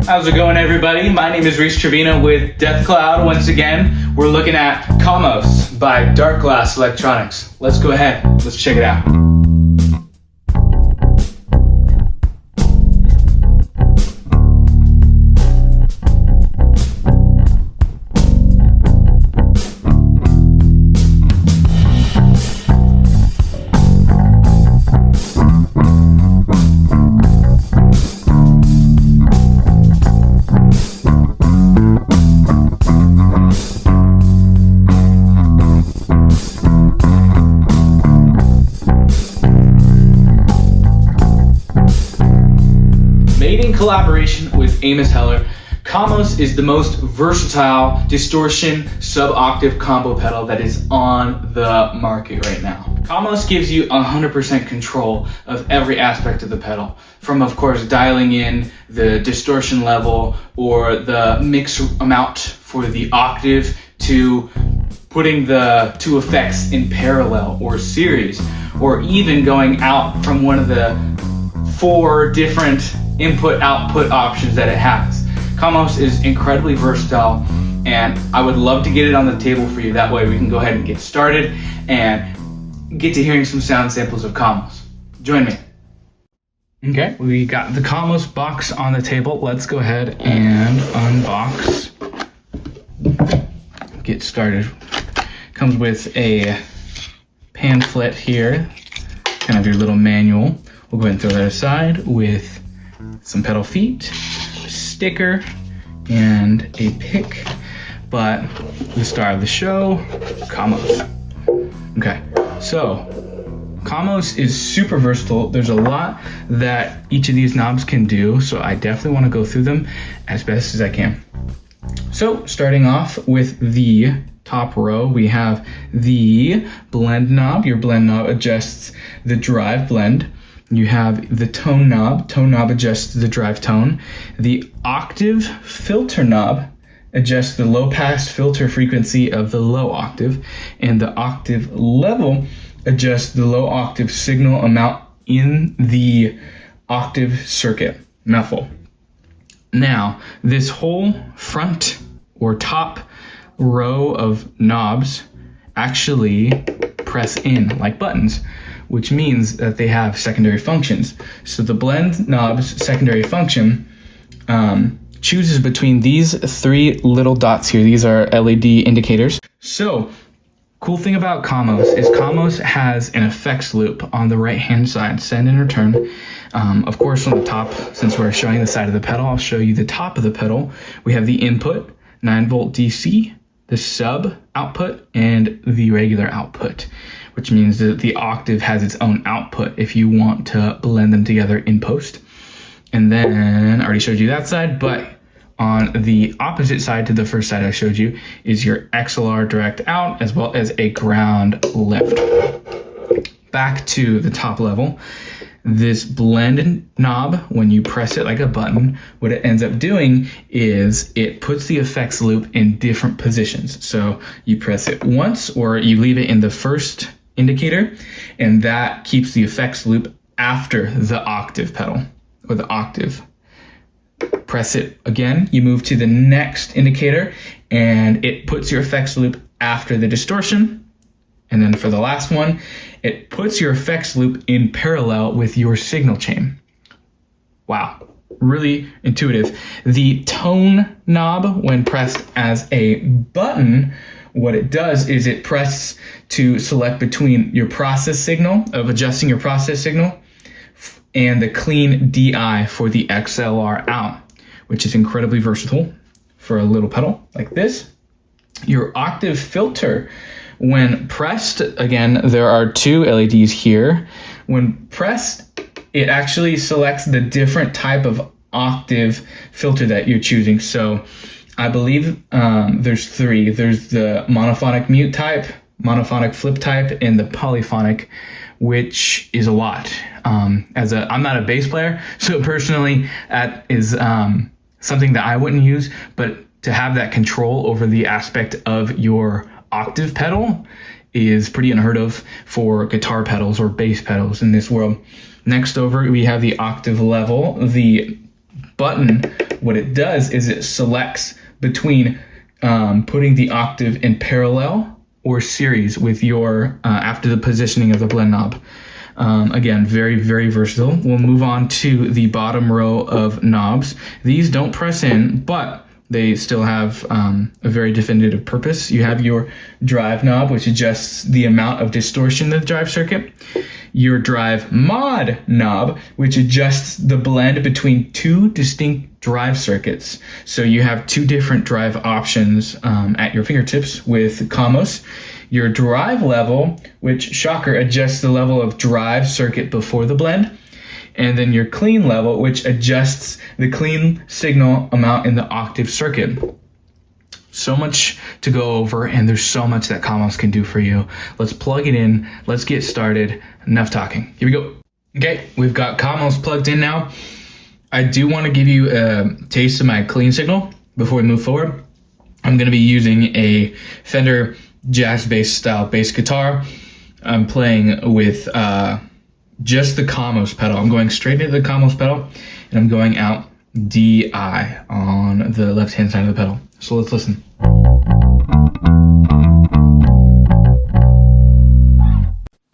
How's it going, everybody? My name is Reese Trevino with DeathCloud. Once again, we're looking at Kaamos by Darkglass Electronics. Let's go ahead. Let's check it out. In collaboration with Amos Heller, Kaamos is the most versatile distortion sub-octave combo pedal that is on the market right now. Kaamos gives you 100% control of every aspect of the pedal, from of course dialing in the distortion level or the mix amount for the octave to putting the two effects in parallel or series, or even going out from one of the 4 different input-output options that it has. Kaamos is incredibly versatile, and I would love to get it on the table for you. That way we can go ahead and get started and get to hearing some sound samples of Kaamos. Join me. Okay, we got the Kaamos box on the table. Let's go ahead and unbox. Get started. Comes with a pamphlet here, kind of your little manual. We'll go ahead and throw that aside with some pedal feet, a sticker, and a pick. But the star of the show, Kaamos. Okay, so Kaamos is super versatile. There's a lot that each of these knobs can do, so I definitely want to go through them as best as I can. So starting off with the top row, we have the blend knob. Your blend knob adjusts the drive blend. You have the tone knob. Tone knob adjusts the drive tone. The octave filter knob adjusts the low pass filter frequency of the low octave. And the octave level adjusts the low octave signal amount in the octave circuit. Mouthful. Now, this whole front or top row of knobs actually press in like buttons, which means that they have secondary functions. So the blend knob's secondary function chooses between these 3 little dots here. These are LED indicators. So cool thing about Kaamos is Kaamos has an effects loop on the right hand side, send and return. Of course on the top, since we're showing the side of the pedal, I'll show you the top of the pedal. We have the input, 9-volt DC, the sub output, and the regular output, which means that the octave has its own output if you want to blend them together in post. And then I already showed you that side, but on the opposite side to the first side I showed you is your XLR direct out, as well as a ground lift. Back to the top level, this blend knob, when you press it like a button, what it ends up doing is it puts the effects loop in different positions. So you press it once or you leave it in the first indicator, and that keeps the effects loop after the octave pedal or the octave. Press it again, you move to the next indicator, and it puts your effects loop after the distortion. And then for the last one, it puts your effects loop in parallel with your signal chain. Wow, really intuitive. The tone knob, when pressed as a button, what it does is it presses to select between your process signal of adjusting your process signal and the clean DI for the XLR out, which is incredibly versatile for a little pedal like this. Your octave filter, when pressed, again, there are 2 LEDs here. When pressed, it actually selects the different type of octave filter that you're choosing. So I believe there's 3. There's the monophonic mute type, monophonic flip type, and the polyphonic, which is a lot. I'm not a bass player, so personally that is something that I wouldn't use, but to have that control over the aspect of your octave pedal is pretty unheard of for guitar pedals or bass pedals in this world. Next over, we have the octave level. The button what it does is it selects between putting the octave in parallel or series with your, after the positioning of the blend knob. Again, very, very versatile. We'll move on to the bottom row of knobs. These don't press in, but they still have a very definitive purpose. You have your drive knob, which adjusts the amount of distortion in the drive circuit. Your drive mod knob, which adjusts the blend between two distinct drive circuits. So you have two different drive options at your fingertips with Kaamos. Your drive level, which, shocker, adjusts the level of drive circuit before the blend. And then your clean level, which adjusts the clean signal amount in the octave circuit. So much to go over, and there's so much that Kaamos can do for you. Let's plug it in. Let's get started. Enough talking. Here we go. Okay, we've got Kaamos plugged in now. I do want to give you a taste of my clean signal before we move forward. I'm going to be using a Fender jazz bass style bass guitar. I'm playing with just the Kaamos pedal. I'm going straight into the Kaamos pedal, and I'm going out DI on the left-hand side of the pedal. So let's listen.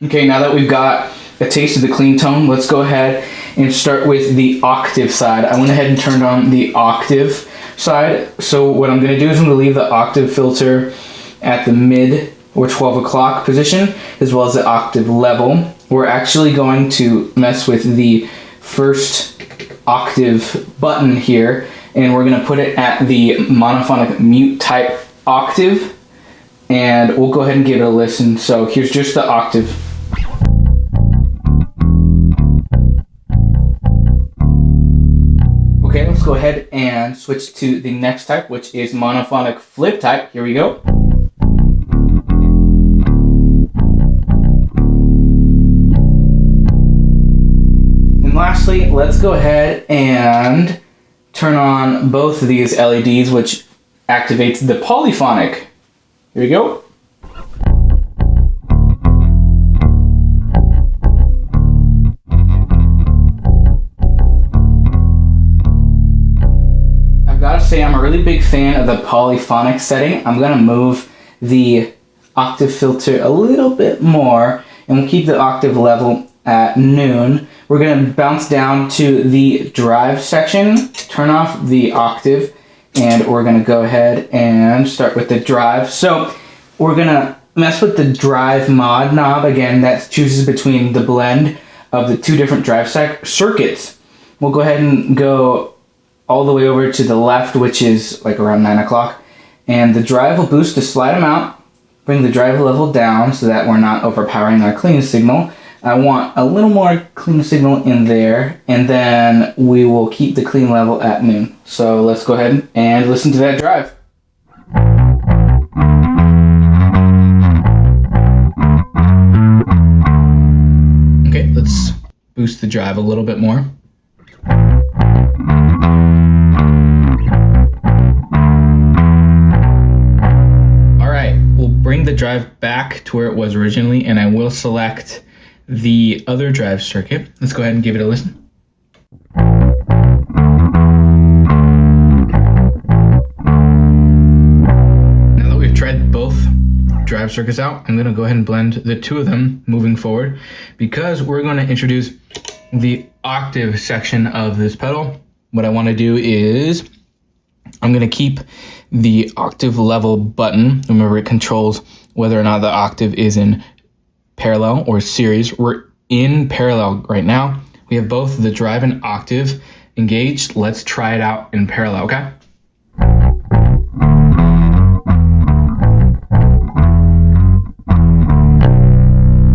Okay, now that we've got a taste of the clean tone, let's go ahead and start with the octave side. I went ahead and turned on the octave side. So what I'm going to do is I'm going to leave the octave filter at the mid or 12 o'clock position, as well as the octave level. We're actually going to mess with the first octave button here, and we're going to put it at the monophonic mute type octave, and we'll go ahead and give it a listen. So here's just the octave. Okay, let's go ahead and switch to the next type, which is monophonic flip type. Here we go. And lastly, let's go ahead and turn on both of these LEDs, which activates the polyphonic. Here we go. I've got to say, I'm a really big fan of the polyphonic setting. I'm going to move the octave filter a little bit more, and we'll keep the octave level at noon. We're going to bounce down to the drive section, turn off the octave, and we're going to go ahead and start with the drive. So we're going to mess with the drive mod knob. Again, that chooses between the blend of the two different drive circuits. We'll go ahead and go all the way over to the left, which is like around 9 o'clock. And the drive will boost the slide amount, bring the drive level down so that we're not overpowering our clean signal. I want a little more clean signal in there, and then we will keep the clean level at noon. So let's go ahead and listen to that drive. Okay, let's boost the drive a little bit more. All right, we'll bring the drive back to where it was originally, and I will select the other drive circuit. Let's go ahead and give it a listen. Now that we've tried both drive circuits out, I'm going to go ahead and blend the two of them moving forward, because we're going to introduce the octave section of this pedal. What I want to do is I'm going to keep the octave level button. Remember, it controls whether or not the octave is in parallel or series. We're in parallel right now. We have both the drive and octave engaged. Let's try it out in parallel, okay?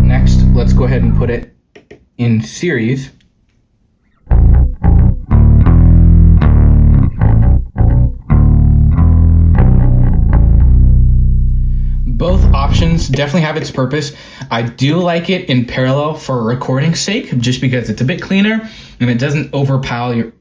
Next, let's go ahead and put it in series. Both options definitely have its purpose. I do like it in parallel for recording's sake, just because it's a bit cleaner and it doesn't overpower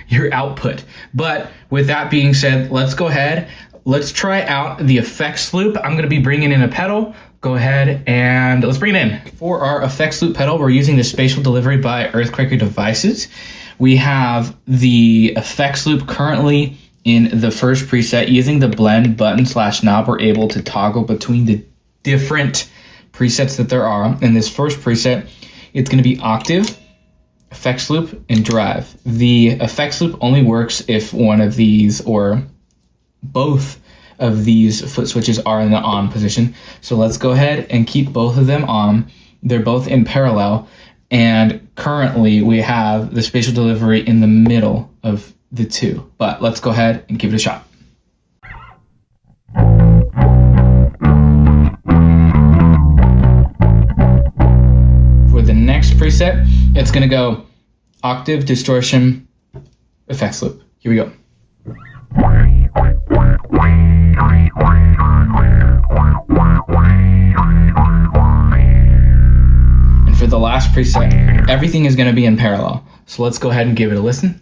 your output. But with that being said, let's go ahead. Let's try out the effects loop. I'm going to be bringing in a pedal. Go ahead and let's bring it in. For our effects loop pedal, we're using the spatial delivery by Earthquaker Devices. we have the effects loop currently in the first preset. Using the blend button / knob, we're able to toggle between the different presets that there are. In this first preset, it's going to be octave, effects loop, and drive. The effects loop only works if one of these or both of these foot switches are in the on position. So let's go ahead and keep both of them on. They're both in parallel, and currently we have the spatial delivery in the middle of the two, but let's go ahead and give it a shot. For the next preset, it's going to go octave, distortion, effects loop. Here we go. And for the last preset, everything is going to be in parallel. So let's go ahead and give it a listen.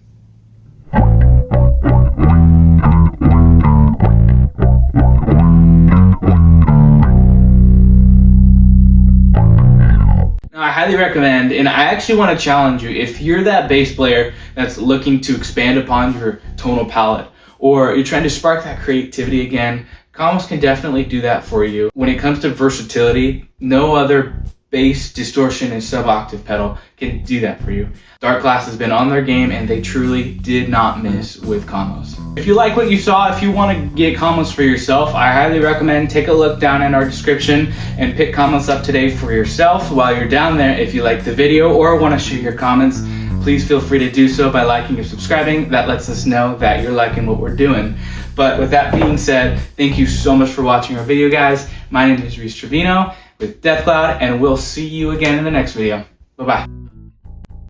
I highly recommend, and I actually want to challenge you, if you're that bass player that's looking to expand upon your tonal palette, or you're trying to spark that creativity again, Kaamos can definitely do that for you. When it comes to versatility, no other bass, distortion, and sub-octave pedal can do that for you. Darkglass has been on their game, and they truly did not miss with Kaamos. If you like what you saw, if you want to get Kaamos for yourself, I highly recommend take a look down in our description and pick Kaamos up today for yourself. While you're down there, if you like the video or want to share your comments, please feel free to do so by liking and subscribing. That lets us know that you're liking what we're doing. But with that being said, thank you so much for watching our video, guys. My name is Reese Trevino with DeathCloud, and we'll see you again in the next video. Bye-bye.